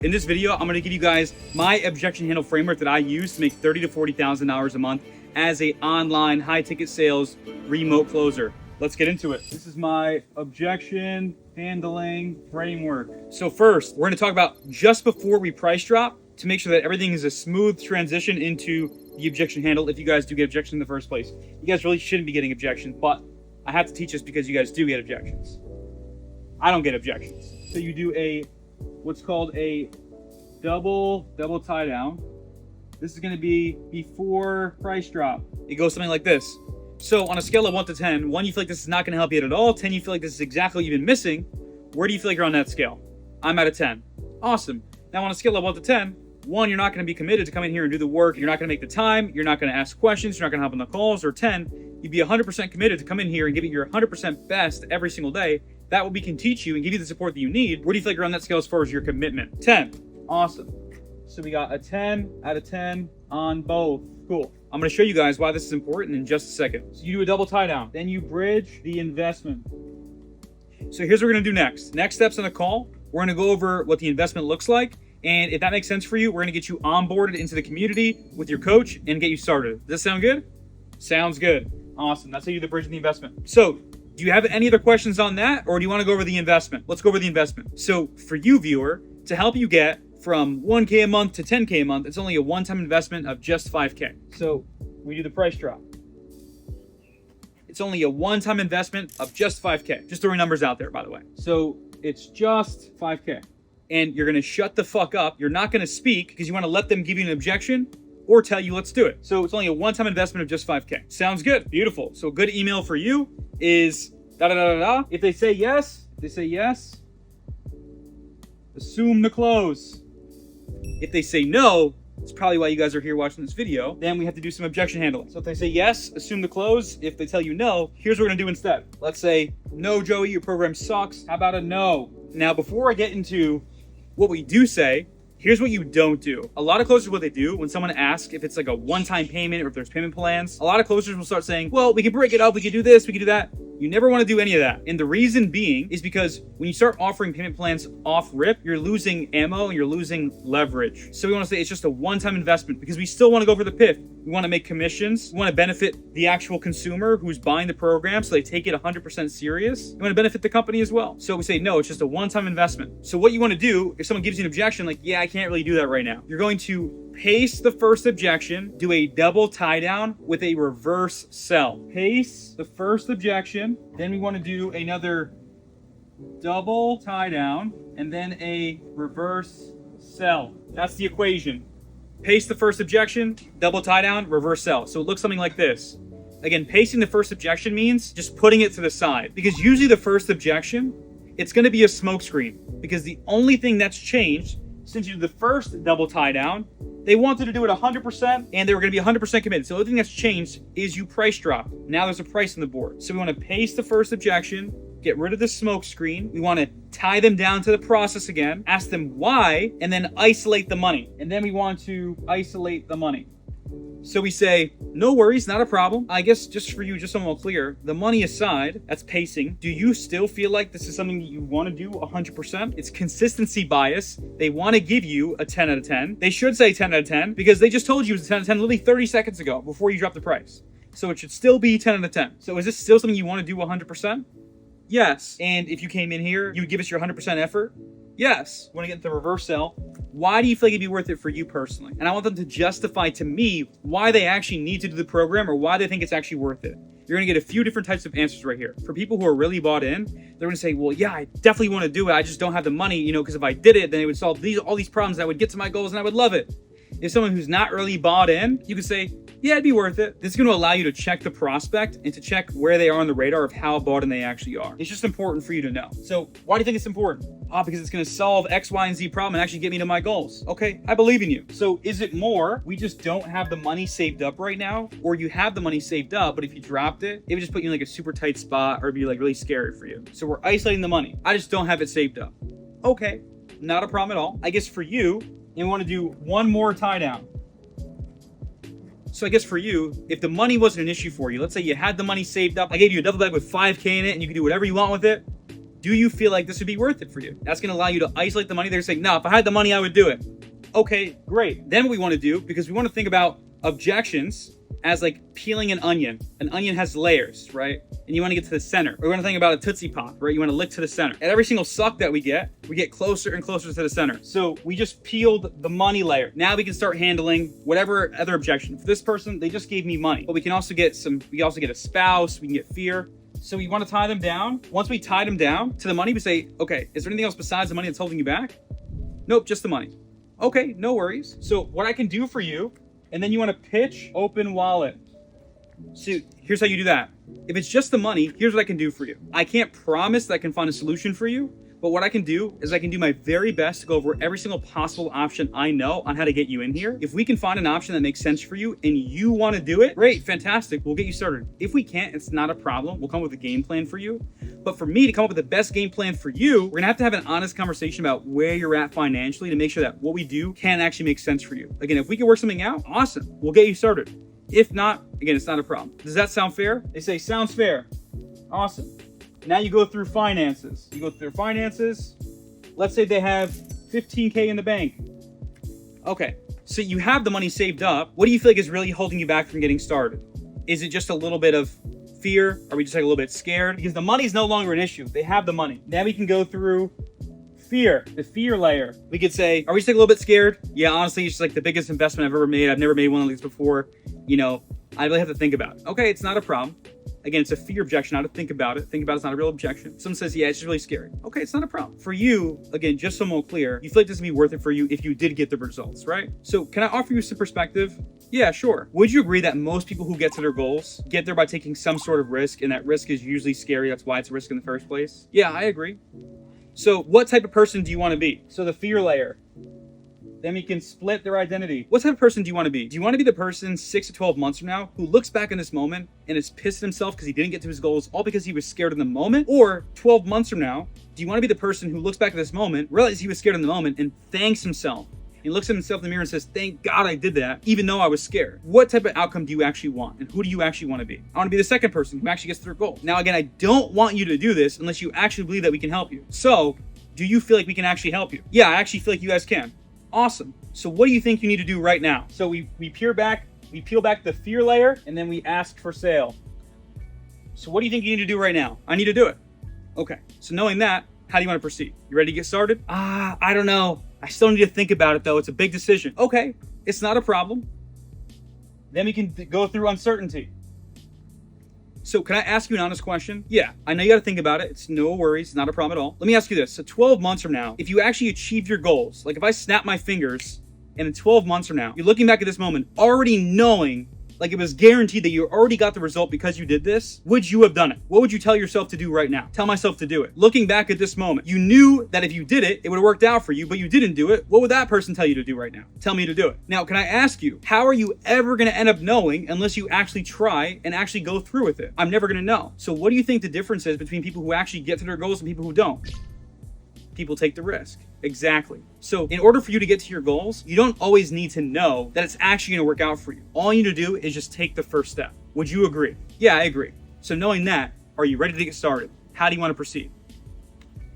In this video, I'm going to give you guys my objection handle framework that I use to make $30,000 to $40,000 a month as a online high ticket sales remote closer. Let's get into it. This is my objection handling framework. So first, we're going to talk about just before we price drop to make sure that everything is a smooth transition into the objection handle. If you guys do get objection in the first place, you guys really shouldn't be getting objections, but I have to teach this because you guys do get objections. I don't get objections. So you do what's called a double tie down. This is going to be before price drop. It goes something like this. So on a scale of 1 to 10, 1, you feel like this is not going to help you at all. 10, you feel like this is exactly what you've been missing. Where do you feel like you're on that scale? I'm at a 10. Awesome. Now on a scale of 1 to 10, 1, you're not going to be committed to come in here and do the work. You're not going to make the time. You're not going to ask questions. You're not going to hop on the calls. Or 10, you'd be 100% committed to come in here and give it your 100% best every single day. That way we can teach you and give you the support that you need. Where do you feel like you're on that scale as far as your commitment? 10. Awesome. So we got a 10 out of 10 on both. Cool. I'm going to show you guys why this is important in just a second. So you do a double tie down. Then you bridge the investment. So here's what we're going to do next. Next steps on the call, we're going to go over what the investment looks like. And if that makes sense for you, we're going to get you onboarded into the community with your coach and get you started. Does that sound good? Sounds good. Awesome. That's how you do the bridge and the investment. So do you have any other questions on that, or do you want to go over the investment? Let's go over the investment. So for you, viewer, to help you get from 1K a month to 10K a month, it's only a one-time investment of just 5K. So we do the price drop. It's only a one-time investment of just 5K. Just throwing numbers out there, by the way. So it's just 5K. And you're going to shut the fuck up. You're not going to speak because you want to let them give you an objection or tell you, let's do it. So it's only a one-time investment of just 5K. Sounds good. Beautiful. So a good email for you is da-da-da-da-da. If they say yes, assume the close. If they say no, it's probably why you guys are here watching this video. Then we have to do some objection handling. So if they say yes, assume the close. If they tell you no, here's what we're gonna do instead. Let's say, no, Joey, your program sucks. How about a no? Now, before I get into what we do say, here's what you don't do. A lot of closers, what they do when someone asks if it's like a one-time payment or if there's payment plans, a lot of closers will start saying, well, we can break it up, we can do this, we can do that. You never want to do any of that. And the reason being is because when you start offering payment plans off rip, you're losing ammo and you're losing leverage. So we want to say it's just a one-time investment because we still want to go for the PIF. We want to make commissions. We want to benefit the actual consumer who's buying the program so they take it 100% serious. We want to benefit the company as well. So we say, no, it's just a one-time investment. So what you want to do, if someone gives you an objection, like, yeah, I can't really do that right now. You're going to paste the first objection, do a double tie down with a reverse sell. Paste the first objection, then we want to do another double tie down, and then a reverse sell. That's the equation. Paste the first objection, double tie down, reverse sell. So it looks something like this. Again, pasting the first objection means just putting it to the side, because usually the first objection, it's going to be a smokescreen, because the only thing that's changed since you did the first double tie down, they wanted to do it 100% and they were going to be 100% committed. So the only thing that's changed is you price drop. Now there's a price on the board. So we want to paste the first objection, get rid of the smoke screen. We want to tie them down to the process again, ask them why, and then isolate the money. And then we want to isolate the money. So we say, no worries, not a problem. I guess just for you, just so I'm all clear, the money aside, that's pacing. Do you still feel like this is something that you want to do 100%? It's consistency bias. They want to give you a 10 out of 10. They should say 10 out of 10 because they just told you it was a 10 out of 10 literally 30 seconds ago before you dropped the price. So it should still be 10 out of 10. So is this still something you want to do 100%? Yes. And if you came in here, you would give us your 100% effort? Yes. Want to get into the reverse sell? Why do you feel like it'd be worth it for you personally? And I want them to justify to me why they actually need to do the program or why they think it's actually worth it. You're going to get a few different types of answers right here. For people who are really bought in, they're going to say, well, yeah, I definitely want to do it. I just don't have the money, because if I did it, then it would solve all these problems. I would get to my goals and I would love it. If someone who's not really bought in, you could say, yeah, it'd be worth it. This is going to allow you to check the prospect and to check where they are on the radar of how bought in they actually are. It's just important for you to know. So why do you think it's important? Because it's going to solve X, Y, and Z problem and actually get me to my goals. Okay, I believe in you. So is it more, we just don't have the money saved up right now, or you have the money saved up, but if you dropped it, it would just put you in like a super tight spot or it'd be like really scary for you. So we're isolating the money. I just don't have it saved up. Okay, not a problem at all. I guess for you, and we want to do one more tie down. So I guess for you, if the money wasn't an issue for you, let's say you had the money saved up, I gave you a double bag with 5K in it and you can do whatever you want with it. Do you feel like this would be worth it for you? That's going to allow you to isolate the money. They're saying, no, if I had the money, I would do it. Okay, great. Then what we want to do, because we want to think about objections as like peeling an onion. An onion has layers, right? And you want to get to the center. Or we want to think about a Tootsie Pop, right? You want to lick to the center. At every single suck that we get closer and closer to the center. So we just peeled the money layer. Now we can start handling whatever other objection. For this person, they just gave me money. But we can also get a spouse, we can get fear. So we want to tie them down. Once we tie them down to the money, we say, okay, is there anything else besides the money that's holding you back? Nope, just the money. Okay, no worries. So what I can do for you, and then you want to pitch open wallet. So here's how you do that. If it's just the money, here's what I can do for you. I can't promise that I can find a solution for you, but what I can do is I can do my very best to go over every single possible option I know on how to get you in here. If we can find an option that makes sense for you and you want to do it, great, fantastic, we'll get you started. If we can't, it's not a problem. We'll come up with a game plan for you. But for me to come up with the best game plan for you, we're gonna have an honest conversation about where you're at financially to make sure that what we do can actually make sense for you. Again, if we can work something out, awesome, we'll get you started. If not, again, it's not a problem. Does that sound fair? They say, sounds fair. Awesome. Now you go through finances. You go through their finances. Let's say they have 15K in the bank. Okay, so you have the money saved up. What do you feel like is really holding you back from getting started? Is it just a little bit of fear? Are we just like a little bit scared? Because the money is no longer an issue. They have the money. Now we can go through fear, the fear layer. We could say, are we just like a little bit scared? Yeah, honestly, it's just like the biggest investment I've ever made. I've never made one of these before. You know, I really have to think about it. Okay, it's not a problem. Again, it's a fear objection. How to think about it. Think about it's not a real objection. Someone says, yeah, it's just really scary. Okay, it's not a problem. For you, again, just so I'm all clear, you feel like this would be worth it for you if you did get the results, right? So can I offer you some perspective? Yeah, sure. Would you agree that most people who get to their goals get there by taking some sort of risk, and that risk is usually scary? That's why it's a risk in the first place? Yeah, I agree. So what type of person do you want to be? So the fear layer. Then we can split their identity. What type of person do you want to be? Do you want to be the person 6 to 12 months from now who looks back in this moment and is pissed at himself because he didn't get to his goals all because he was scared in the moment? Or 12 months from now, do you want to be the person who looks back at this moment, realizes he was scared in the moment, and thanks himself? He looks at himself in the mirror and says, thank God I did that, even though I was scared. What type of outcome do you actually want? And who do you actually want to be? I want to be the second person who actually gets to their goal. Now, again, I don't want you to do this unless you actually believe that we can help you. So, do you feel like we can actually help you? Yeah, I actually feel like you guys can. Awesome. So what do you think you need to do right now? So we peel back the fear layer, and then we ask for sale. So what do you think you need to do right now? I need to do it. Okay. So knowing that, how do you want to proceed? You ready to get started? I don't know. I still need to think about it though. It's a big decision. Okay. It's not a problem. Then we can go through uncertainty. So can I ask you an honest question? Yeah, I know you got to think about it. It's no worries. It's not a problem at all. Let me ask you this. So 12 months from now, if you actually achieve your goals, like if I snap my fingers and in 12 months from now, you're looking back at this moment, already knowing, like it was guaranteed that you already got the result because you did this, would you have done it? What would you tell yourself to do right now? Tell myself to do it. Looking back at this moment, you knew that if you did it, it would have worked out for you, but you didn't do it. What would that person tell you to do right now? Tell me to do it. Now, can I ask you, how are you ever going to end up knowing unless you actually try and actually go through with it? I'm never going to know. So what do you think the difference is between people who actually get to their goals and people who don't? People take the risk. Exactly. So in order for you to get to your goals, you don't always need to know that it's actually going to work out for you. All you need to do is just take the first step. Would you agree? Yeah, I agree. So knowing that, are you ready to get started? How do you want to proceed?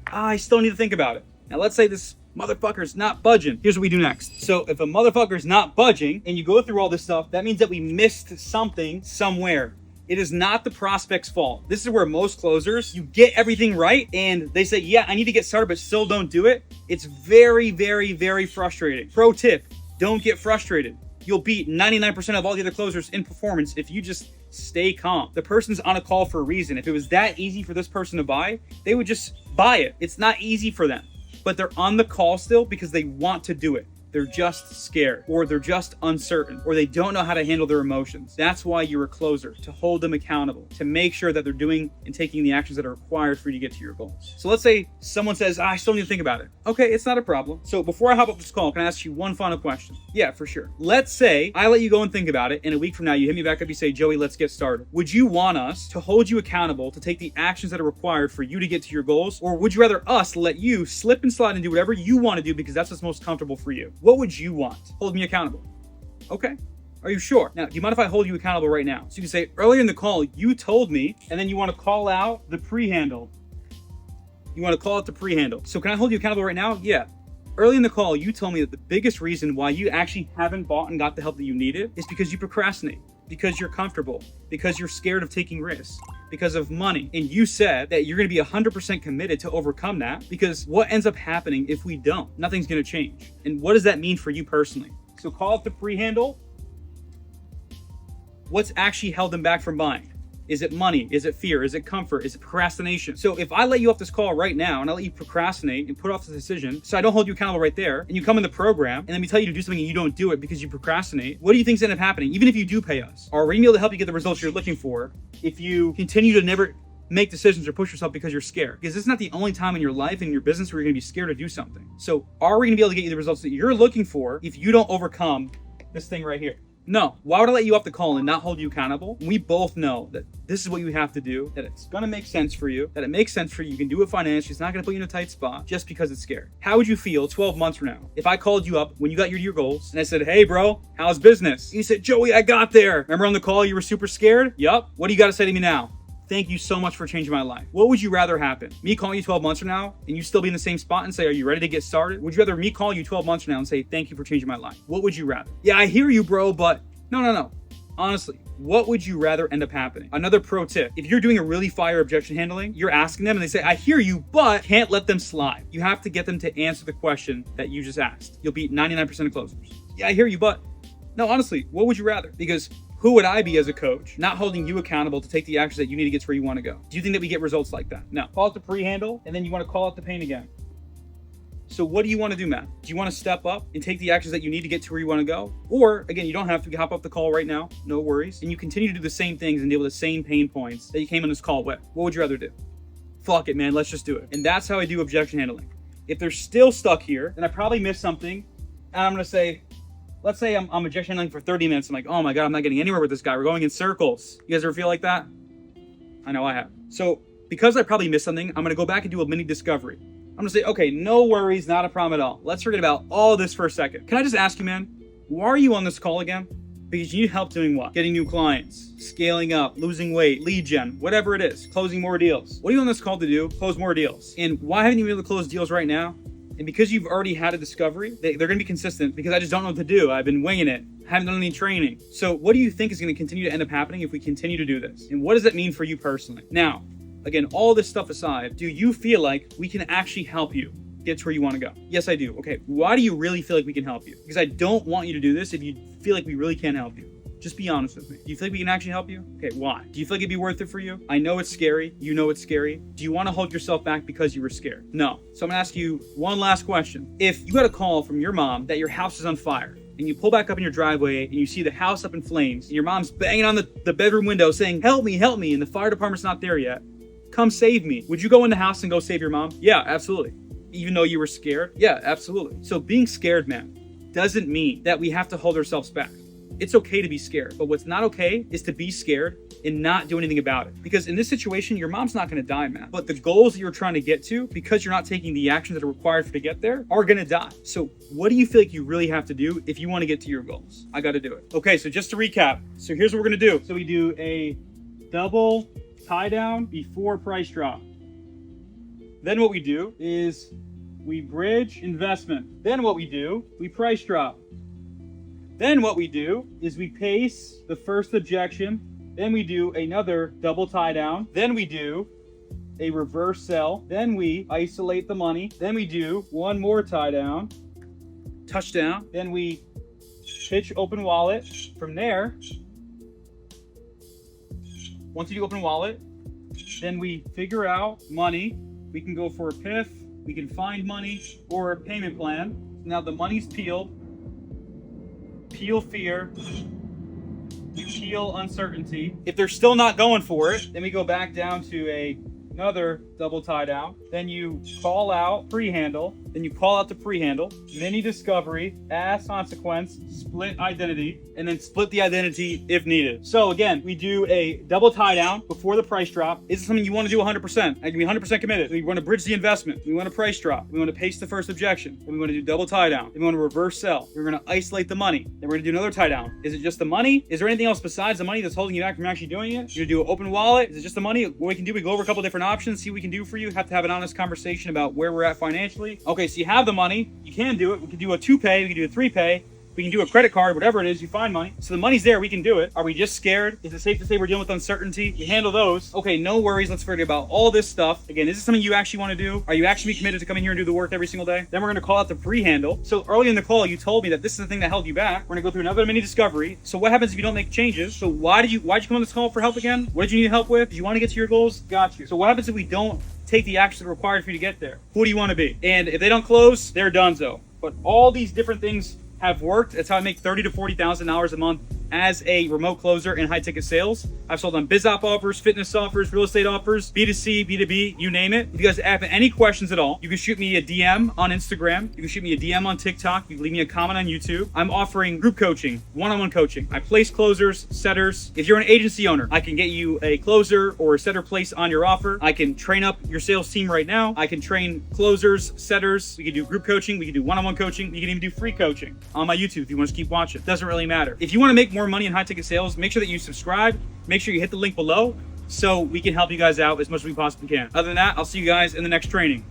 I still need to think about it. Now let's say this motherfucker's not budging. Here's what we do next. So if a motherfucker's not budging and you go through all this stuff, that means that we missed something somewhere. It is not the prospect's fault. This is where most closers, you get everything right and they say, yeah, I need to get started, but still don't do it. It's very, very, very frustrating. Pro tip, don't get frustrated. You'll beat 99% of all the other closers in performance if you just stay calm. The person's on a call for a reason. If it was that easy for this person to buy, they would just buy it. It's not easy for them, but they're on the call still because they want to do it. They're just scared, or they're just uncertain, or they don't know how to handle their emotions. That's why you're a closer, to hold them accountable, to make sure that they're doing and taking the actions that are required for you to get to your goals. So let's say someone says, I still need to think about it. Okay, it's not a problem. So before I hop up this call, can I ask you one final question? Yeah, for sure. Let's say I let you go and think about it, and a week from now you hit me back up, you say, Joey, let's get started. Would you want us to hold you accountable to take the actions that are required for you to get to your goals? Or would you rather us let you slip and slide and do whatever you want to do because that's what's most comfortable for you? What would you want? Hold me accountable. Okay. Are you sure? Now, do you mind if I hold you accountable right now? So you can say, earlier in the call, you told me, and then you want to call out the pre-handle. You want to call it the pre-handle. So can I hold you accountable right now? Yeah. Early in the call, you told me that the biggest reason why you actually haven't bought and got the help that you needed is because you procrastinate, because you're comfortable, because you're scared of taking risks, because of money. And you said that you're going to be 100% committed to overcome that, because what ends up happening if we don't? Nothing's going to change. And what does that mean for you personally? So call it the pre-handle. What's actually held them back from buying? Is it money? Is it fear? Is it comfort? Is it procrastination? So if I let you off this call right now and I let you procrastinate and put off the decision, so I don't hold you accountable right there, and you come in the program and then we tell you to do something and you don't do it because you procrastinate, what do you think's end up happening? Even if you do pay us, are we gonna be able to help you get the results you're looking for if you continue to never make decisions or push yourself because you're scared? Because this is not the only time in your life and your business where you're gonna be scared to do something. So are we gonna be able to get you the results that you're looking for if you don't overcome this thing right here? No. Why would I let you off the call and not hold you accountable? We both know that this is what you have to do, that it's gonna make sense for you, that it makes sense for you. You can do it financially. It's not gonna put you in a tight spot just because it's scared. How would you feel 12 months from now if I called you up when you got your goals and I said, hey bro, how's business? You said, Joey, I got there. Remember on the call you were super scared? Yup. What do you gotta say to me now? Thank you so much for changing my life. What would you rather happen? Me calling you 12 months from now and you still be in the same spot and say, are you ready to get started? Would you rather me call you 12 months from now and say, thank you for changing my life? What would you rather? Yeah, I hear you, bro, but no. Honestly, what would you rather end up happening? Another pro tip, if you're doing a really fire objection handling, you're asking them and they say, I hear you, but can't let them slide. You have to get them to answer the question that you just asked. You'll beat 99% of closers. Yeah, I hear you, but no, honestly, what would you rather? Because who would I be as a coach, not holding you accountable to take the actions that you need to get to where you want to go? Do you think that we get results like that? No. Call it the pre-handle, and then you want to call it the pain again. So what do you want to do, Matt? Do you want to step up and take the actions that you need to get to where you want to go? Or, again, you don't have to hop off the call right now, no worries, and you continue to do the same things and deal with the same pain points that you came on this call with. What would you rather do? Fuck it, man, let's just do it. And that's how I do objection handling. If they're still stuck here, then I probably missed something, and I'm going to say, let's say I'm objection handling for 30 minutes. I'm like, oh my God, I'm not getting anywhere with this guy. We're going in circles. You guys ever feel like that? I know I have. So because I probably missed something, I'm going to go back and do a mini discovery. I'm gonna say, okay, no worries, not a problem at all. Let's forget about all this for a second. Can I just ask you, man, why are you on this call again? Because you need help doing what? Getting new clients, scaling up, losing weight, lead gen, whatever it is, closing more deals. What are you on this call to do? Close more deals. And why haven't you been able to close deals right now? And because you've already had a discovery, they're gonna be consistent because I just don't know what to do. I've been winging it. I haven't done any training. So what do you think is gonna continue to end up happening if we continue to do this? And what does that mean for you personally? Now, again, all this stuff aside, do you feel like we can actually help you get to where you want to go? Yes, I do. Okay, why do you really feel like we can help you? Because I don't want you to do this if you feel like we really can't help you. Just be honest with me. Do you feel like we can actually help you? Okay, why? Do you feel like it'd be worth it for you? I know it's scary. You know it's scary. Do you want to hold yourself back because you were scared? No. So I'm gonna ask you one last question. If you got a call from your mom that your house is on fire, and you pull back up in your driveway and you see the house up in flames, and your mom's banging on the bedroom window saying, help me, and the fire department's not there yet, come save me. Would you go in the house and go save your mom? Yeah, absolutely. Even though you were scared? Yeah, absolutely. So being scared, man, doesn't mean that we have to hold ourselves back. It's okay to be scared, but what's not okay is to be scared and not do anything about it. Because in this situation, your mom's not gonna die, man. But the goals that you're trying to get to, because you're not taking the actions that are required to get there, are gonna die. So what do you feel like you really have to do if you wanna get to your goals? I gotta do it. Okay, so just to recap. So here's what we're gonna do. So we do a double tie down before price drop. Then what we do is we bridge investment. Then what we do, we price drop. Then what we do is we pace the first objection. Then we do another double tie down. Then we do a reverse sell. Then we isolate the money. Then we do one more tie down, touchdown. Then we pitch open wallet. From there, once you do open wallet, then we figure out money. We can go for a PIF, we can find money, or a payment plan. Now the money's peeled. Peel fear, we peel uncertainty. If they're still not going for it, then we go back down to another double tie down. Then you call out pre-handle. then you call out the pre-handle, mini discovery, ask consequence, split identity, and then split the identity if needed. So again, we do a double tie down before the price drop. Is it something you want to do 100%? I can be 100% committed. We want to bridge the investment. We want to price drop. We want to paste the first objection. Then we want to do double tie down. Then we want to reverse sell. We're going to isolate the money. Then we're going to do another tie down. Is it just the money? Is there anything else besides the money that's holding you back from actually doing it? You're going to do an open wallet? Is it just the money? What we can do, we go over a couple different options, see what we can do for you. Have to have an honest conversation about where we're at financially. Okay, so you have the money. You can do it. We can do a 2-pay. We can do a 3-pay. We can do a credit card, whatever it is, you find money. So the money's there, we can do it. Are we just scared? Is it safe to say we're dealing with uncertainty? You handle those. Okay, no worries, let's forget about all this stuff. Again, is this something you actually want to do? Are you actually committed to coming here and do the work every single day? Then we're gonna call out the pre-handle. So early in the call, you told me that this is the thing that held you back. We're gonna go through another mini discovery. So what happens if you don't make changes? So why'd you come on this call for help again? What did you need help with? Did you want to get to your goals? Got you. So what happens if we don't take the action required for you to get there? Who do you want to be? And if they don't close, they're donezo. But all these different things have worked. That's how I make $30,000 to $40,000 a month as a remote closer in high ticket sales. I've sold on biz op offers, fitness offers, real estate offers, B2C, B2B, you name it. If you guys have any questions at all, you can shoot me a DM on Instagram. You can shoot me a DM on TikTok. You can leave me a comment on YouTube. I'm offering group coaching, one-on-one coaching. I place closers, setters. If you're an agency owner, I can get you a closer or a setter place on your offer. I can train up your sales team right now. I can train closers, setters. We can do group coaching. We can do one-on-one coaching. We can even do free coaching on my YouTube if you want to keep watching. Doesn't really matter. If you want to make more money in high ticket sales, make sure that you subscribe. Make sure you hit the link below so we can help you guys out as much as we possibly can. Other than that, I'll see you guys in the next training.